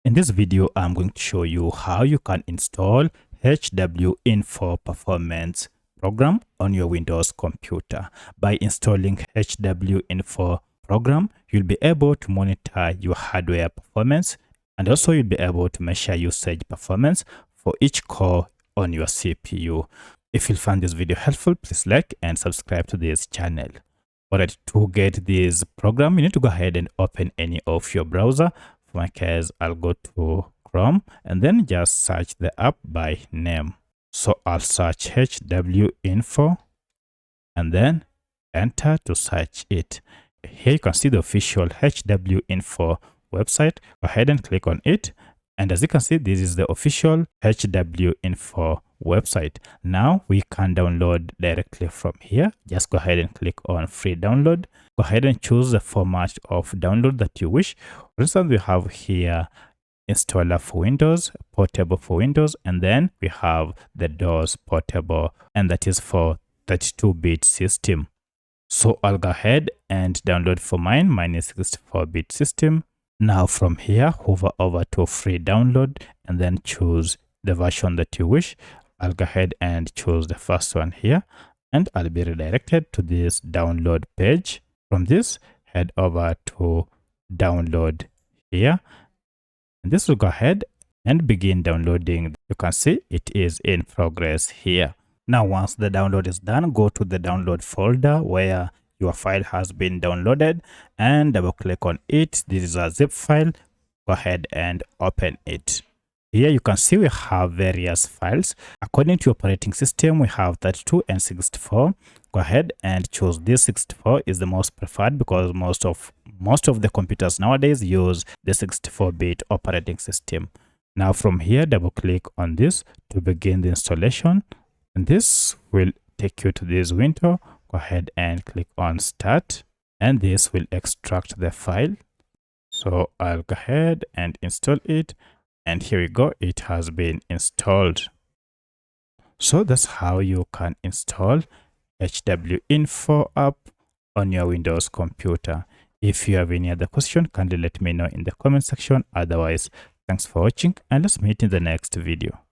In this video, I'm going to show you how you can install HWiNFO performance program on your Windows computer. By installing HWiNFO program, you'll be able to monitor your hardware performance, and also you'll be able to measure usage performance for each core on your CPU. If you find this video helpful, please like and subscribe to this channel. Alright, to get this program, you need to go ahead and open any of your browser. For my case, I'll go to Chrome and then just search the app by name. So I'll search HWiNFO and then enter to search it. Here you can see the official HWiNFO website. Go ahead and click on it. And as you can see, this is the official HWiNFO website. Now we can download directly from here. Just go ahead and click on free download. Go ahead and choose the format of download that you wish. For instance, we have here installer for Windows, portable for Windows, and then we have the DOS portable, and that is for 32-bit system. So I'll go ahead and download for mine. Mine is 64-bit system. Now from here, hover over to free download and then choose the version that you wish. I'll go ahead and choose the first one here, and I'll be redirected to this download page. From this, head over to download here, and this will go ahead and begin downloading. You can see it is in progress here. Now, once the download is done, go to the download folder where your file has been downloaded and double click on it. This is a zip file. Go ahead and open it. Here you can see we have various files. According to your operating system, we have 32 and 64. Go ahead and choose this. 64 is the most preferred because most of the computers nowadays use the 64-bit operating system. Now from here, double click on this to begin the installation, and this will take you to this window. Go ahead and click on start, and this will extract the file. So I'll go ahead and install it, and here we go, it has been installed. So that's how you can install HWiNFO app on your Windows computer. If you have any other question, kindly let me know in the comment section. Otherwise, thanks for watching, and let's meet in the next video.